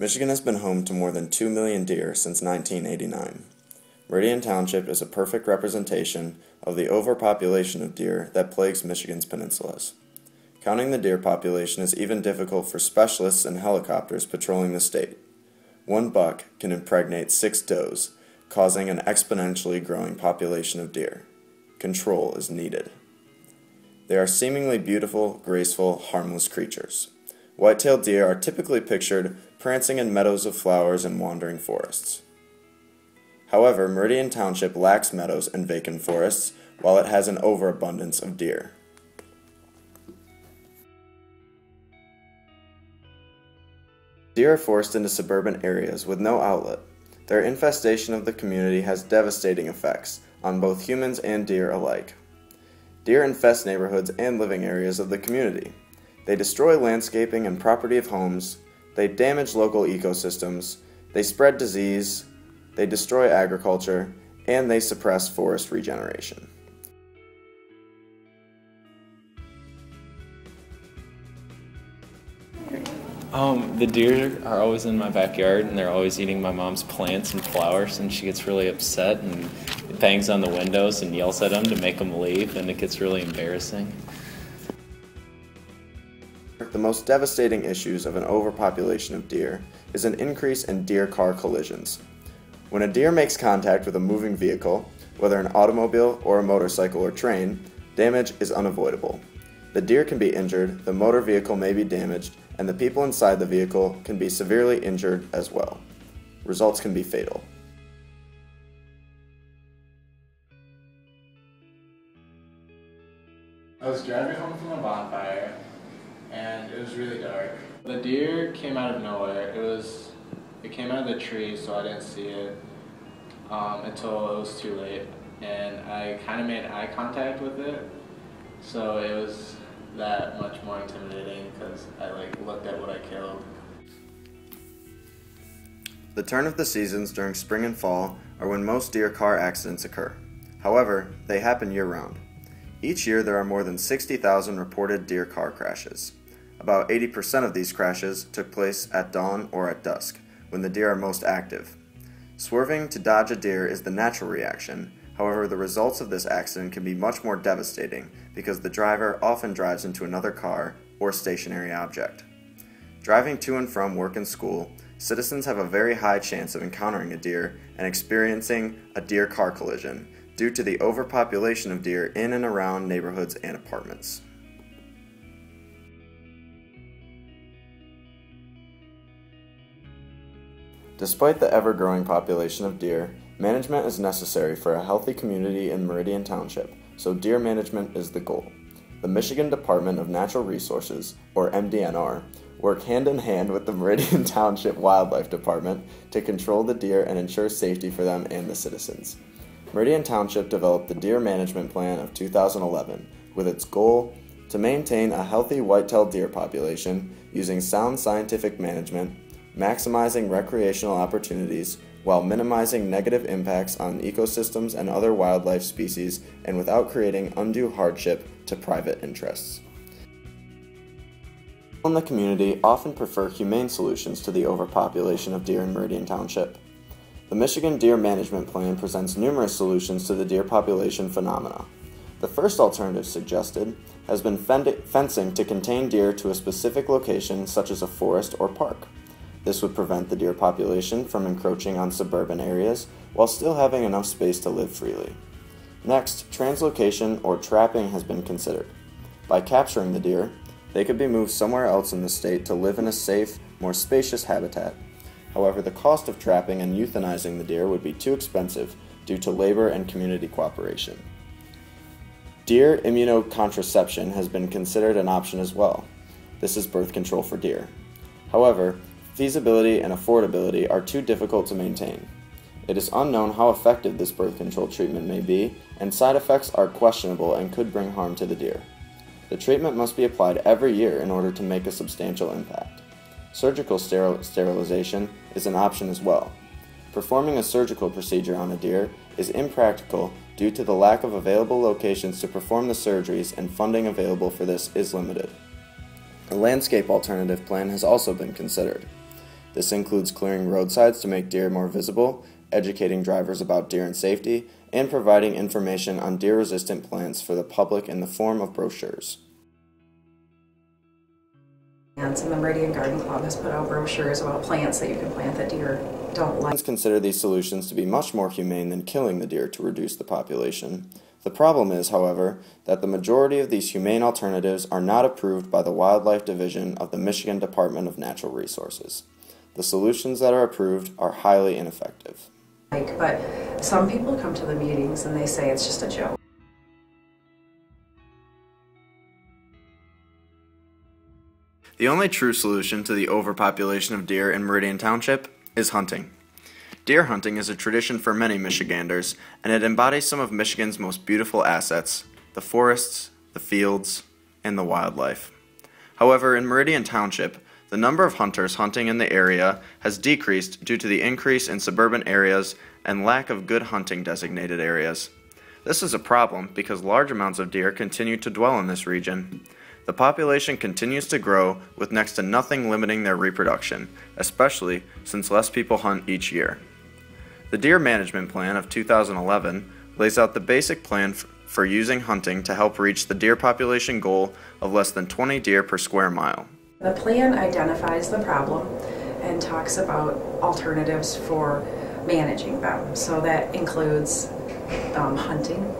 Michigan has been home to more than 2 million deer since 1989. Meridian Township is a perfect representation of the overpopulation of deer that plagues Michigan's peninsulas. Counting the deer population is even difficult for specialists and helicopters patrolling the state. One buck can impregnate 6 does, causing an exponentially growing population of deer. Control is needed. They are seemingly beautiful, graceful, harmless creatures. White-tailed deer are typically pictured prancing in meadows of flowers and wandering forests. However, Meridian Township lacks meadows and vacant forests, while it has an overabundance of deer. Deer are forced into suburban areas with no outlet. Their infestation of the community has devastating effects on both humans and deer alike. Deer infest neighborhoods and living areas of the community. They destroy landscaping and property of homes, they damage local ecosystems, they spread disease, they destroy agriculture, and they suppress forest regeneration. The deer are always in my backyard, and they're always eating my mom's plants and flowers, and she gets really upset and bangs on the windows and yells at them to make them leave, and it gets really embarrassing. The most devastating issues of an overpopulation of deer is an increase in deer-car collisions. When a deer makes contact with a moving vehicle, whether an automobile or a motorcycle or train, damage is unavoidable. The deer can be injured, the motor vehicle may be damaged, and the people inside the vehicle can be severely injured as well. Results can be fatal. I was driving home from a bonfire, and it was really dark. The deer came out of nowhere. It came out of the tree, so I didn't see it until it was too late, and I kind of made eye contact with it, so it was that much more intimidating because I looked at what I killed. The turn of the seasons during spring and fall are when most deer car accidents occur. However, they happen year-round. Each year there are more than 60,000 reported deer car crashes. About 80% of these crashes took place at dawn or at dusk, when the deer are most active. Swerving to dodge a deer is the natural reaction. However, the results of this accident can be much more devastating because the driver often drives into another car or stationary object. Driving to and from work and school, citizens have a very high chance of encountering a deer and experiencing a deer-car collision due to the overpopulation of deer in and around neighborhoods and apartments. Despite the ever-growing population of deer, management is necessary for a healthy community in Meridian Township, so deer management is the goal. The Michigan Department of Natural Resources, or MDNR, work hand in hand with the Meridian Township Wildlife Department to control the deer and ensure safety for them and the citizens. Meridian Township developed the Deer Management Plan of 2011 with its goal to maintain a healthy white-tailed deer population using sound scientific management, maximizing recreational opportunities while minimizing negative impacts on ecosystems and other wildlife species and without creating undue hardship to private interests. People in the community often prefer humane solutions to the overpopulation of deer in Meridian Township. The Michigan Deer Management Plan presents numerous solutions to the deer population phenomena. The first alternative suggested has been fencing to contain deer to a specific location such as a forest or park. This would prevent the deer population from encroaching on suburban areas while still having enough space to live freely. Next, translocation or trapping has been considered. By capturing the deer, they could be moved somewhere else in the state to live in a safe, more spacious habitat. However, the cost of trapping and euthanizing the deer would be too expensive due to labor and community cooperation. Deer immunocontraception has been considered an option as well. This is birth control for deer. However, feasibility and affordability are too difficult to maintain. It is unknown how effective this birth control treatment may be, and side effects are questionable and could bring harm to the deer. The treatment must be applied every year in order to make a substantial impact. Surgical sterilization is an option as well. Performing a surgical procedure on a deer is impractical due to the lack of available locations to perform the surgeries, and funding available for this is limited. A landscape alternative plan has also been considered. This includes clearing roadsides to make deer more visible, educating drivers about deer and safety, and providing information on deer-resistant plants for the public in the form of brochures. And the Meridian Garden Club has put out brochures about plants that you can plant that deer don't like. Consider these solutions to be much more humane than killing the deer to reduce the population. The problem is, however, that the majority of these humane alternatives are not approved by the Wildlife Division of the Michigan Department of Natural Resources. The solutions that are approved are highly ineffective. But some people come to the meetings and they say it's just a joke. The only true solution to the overpopulation of deer in Meridian Township is hunting. Deer hunting is a tradition for many Michiganders, and it embodies some of Michigan's most beautiful assets: the forests, the fields, and the wildlife. However, in Meridian Township, the number of hunters hunting in the area has decreased due to the increase in suburban areas and lack of good hunting designated areas. This is a problem because large amounts of deer continue to dwell in this region. The population continues to grow with next to nothing limiting their reproduction, especially since less people hunt each year. The Deer Management Plan of 2011 lays out the basic plan for using hunting to help reach the deer population goal of less than 20 deer per square mile. The plan identifies the problem and talks about alternatives for managing them. So that includes hunting.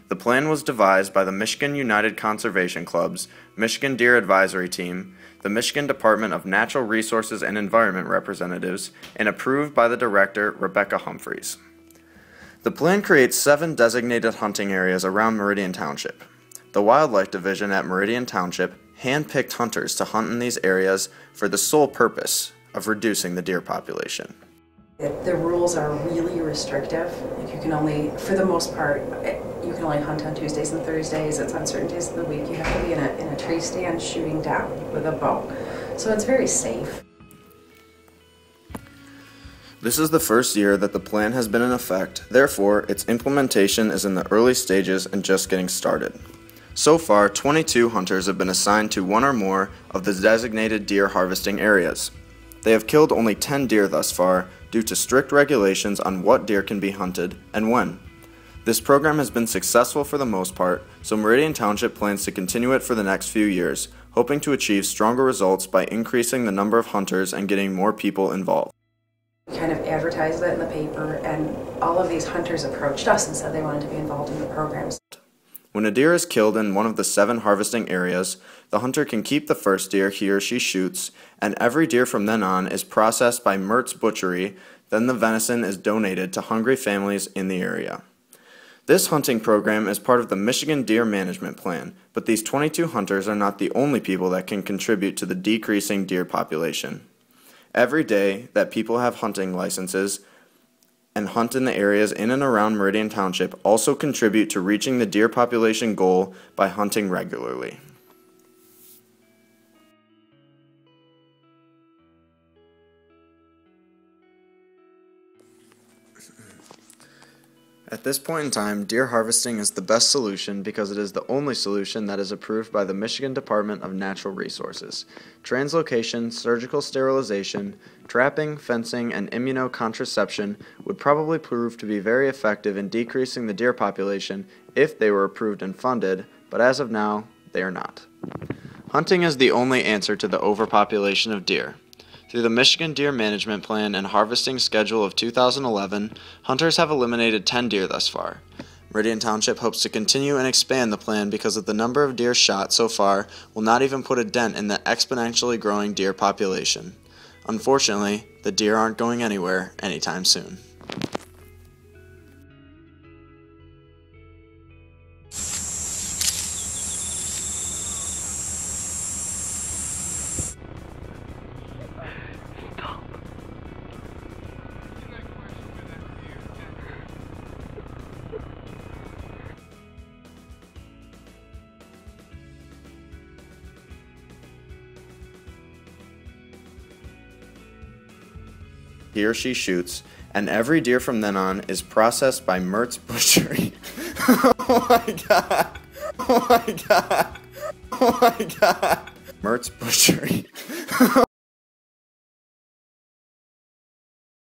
The plan was devised by the Michigan United Conservation Club's Michigan Deer Advisory Team, the Michigan Department of Natural Resources and Environment representatives, and approved by the director, Rebecca Humphreys. The plan creates 7 designated hunting areas around Meridian Township. The Wildlife Division at Meridian Township handpicked hunters to hunt in these areas for the sole purpose of reducing the deer population. The rules are really restrictive. Like you can only, for the most part, you can only hunt on Tuesdays and Thursdays. It's on certain days of the week. You have to be in a tree stand shooting down with a bow. So it's very safe. This is the first year that the plan has been in effect, therefore its implementation is in the early stages and just getting started. So far, 22 hunters have been assigned to one or more of the designated deer harvesting areas. They have killed only 10 deer thus far due to strict regulations on what deer can be hunted and when. This program has been successful for the most part, so Meridian Township plans to continue it for the next few years, hoping to achieve stronger results by increasing the number of hunters and getting more people involved. We kind of advertised that in the paper, and all of these hunters approached us and said they wanted to be involved in the programs. When a deer is killed in one of the 7 harvesting areas, the hunter can keep the first deer he or she shoots, and every deer from then on is processed by Mertz Butchery, then the venison is donated to hungry families in the area. This hunting program is part of the Michigan Deer Management Plan, but these 22 hunters are not the only people that can contribute to the decreasing deer population. Every day that people have hunting licenses and hunt in the areas in and around Meridian Township also contribute to reaching the deer population goal by hunting regularly. At this point in time, deer harvesting is the best solution because it is the only solution that is approved by the Michigan Department of Natural Resources. Translocation, surgical sterilization, trapping, fencing, and immunocontraception would probably prove to be very effective in decreasing the deer population if they were approved and funded, but as of now, they are not. Hunting is the only answer to the overpopulation of deer. Through the Michigan Deer Management Plan and Harvesting Schedule of 2011, hunters have eliminated 10 deer thus far. Meridian Township hopes to continue and expand the plan because of the number of deer shot so far will not even put a dent in the exponentially growing deer population. Unfortunately, the deer aren't going anywhere anytime soon. He or she shoots, and every deer from then on is processed by Mertz Butchery. Oh my god! Oh my god! Oh my god! Mertz Butchery.